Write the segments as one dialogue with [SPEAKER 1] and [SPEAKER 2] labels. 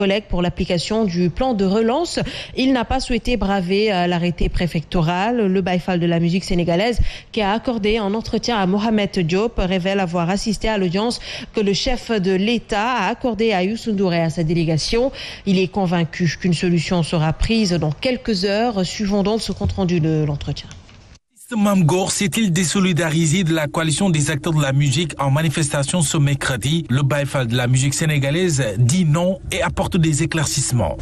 [SPEAKER 1] collègues pour l'application du plan de relance. Il n'a pas souhaité braver l'arrêté préfectoral. Le Baye-Fall de la musique sénégalaise, qui a accordé un entretien à Mohamed Diop, révèle avoir assisté à l'audience que le chef de l'État a accordée à Youssou Ndour et à sa délégation. Il est convaincu qu'une solution sera prise dans quelques heures. Suivons donc ce compte-rendu de l'entretien.
[SPEAKER 2] Mame Gor s'est-il désolidarisé de la coalition des acteurs de la musique en manifestation ce mercredi? Le Baye-Fall de la musique sénégalaise dit non et apporte des éclaircissements.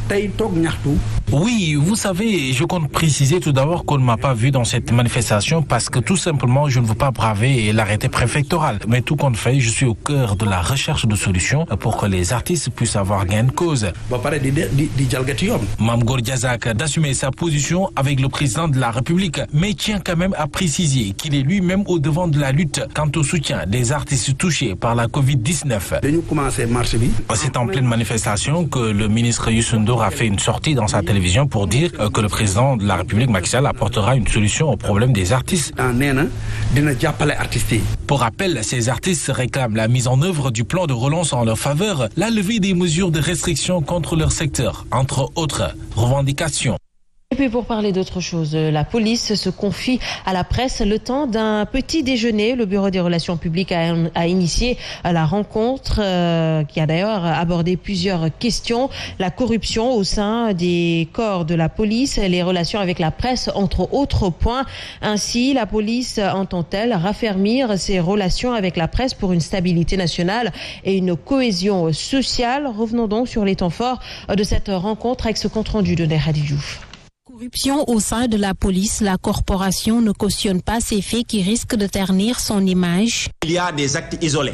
[SPEAKER 2] Oui, vous savez, je compte préciser tout d'abord qu'on ne m'a pas vu dans cette manifestation parce que tout simplement je ne veux pas braver l'arrêté préfectoral. Mais tout compte fait, je suis au cœur de la recherche de solutions pour que les artistes puissent avoir gain de cause. Mame Gor Diazak d'assumer sa position avec le président de la République, mais tient quand même à préciser qu'il est lui-même au devant de la lutte quant au soutien des artistes touchés par la Covid-19. C'est en pleine manifestation que le ministre Youssou Ndour a fait une sortie dans sa télévision pour dire que le président de la République, Macky Sall, apportera une solution au problème des artistes. Pour rappel, ces artistes réclament la mise en œuvre du plan de relance en leur faveur, la levée des mesures de restriction contre leur secteur, entre autres revendications.
[SPEAKER 1] Et puis pour parler d'autre chose, la police se confie à la presse le temps d'un petit déjeuner. Le Bureau des relations publiques a initié la rencontre qui a d'ailleurs abordé plusieurs questions. La corruption au sein des corps de la police, les relations avec la presse, entre autres points. Ainsi, la police entend-elle raffermir ses relations avec la presse pour une stabilité nationale et une cohésion sociale. Revenons donc sur les temps forts de cette rencontre avec ce compte-rendu de Nehadi Diouf.
[SPEAKER 3] Corruption au sein de la police, la corporation ne cautionne pas ces faits qui risquent de ternir son image.
[SPEAKER 4] Il y a des actes isolés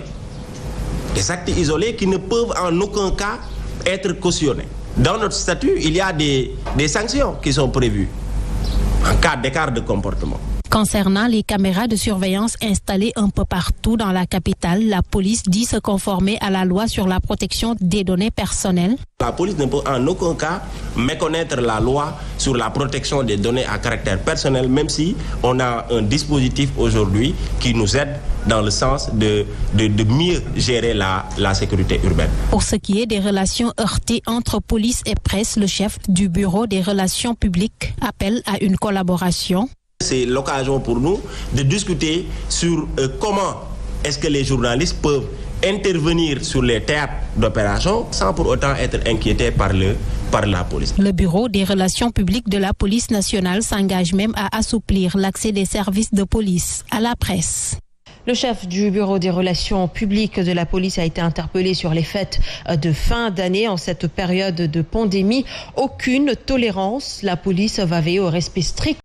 [SPEAKER 4] qui ne peuvent en aucun cas être cautionnés. Dans notre statut, il y a des sanctions qui sont prévues en cas d'écart de comportement.
[SPEAKER 3] Concernant les caméras de surveillance installées un peu partout dans la capitale, la police dit se conformer à la loi sur la protection des données personnelles.
[SPEAKER 4] La police ne peut en aucun cas méconnaître la loi sur la protection des données à caractère personnel, même si on a un dispositif aujourd'hui qui nous aide dans le sens de mieux gérer la sécurité urbaine.
[SPEAKER 3] Pour ce qui est des relations heurtées entre police et presse, le chef du Bureau des relations publiques appelle à une collaboration.
[SPEAKER 4] C'est l'occasion pour nous de discuter sur comment est-ce que les journalistes peuvent intervenir sur les théâtres d'opération sans pour autant être inquiétés par la police.
[SPEAKER 3] Le Bureau des relations publiques de la police nationale s'engage même à assouplir l'accès des services de police à la presse.
[SPEAKER 1] Le chef du Bureau des relations publiques de la police a été interpellé sur les fêtes de fin d'année en cette période de pandémie. Aucune tolérance. La police va veiller au respect strict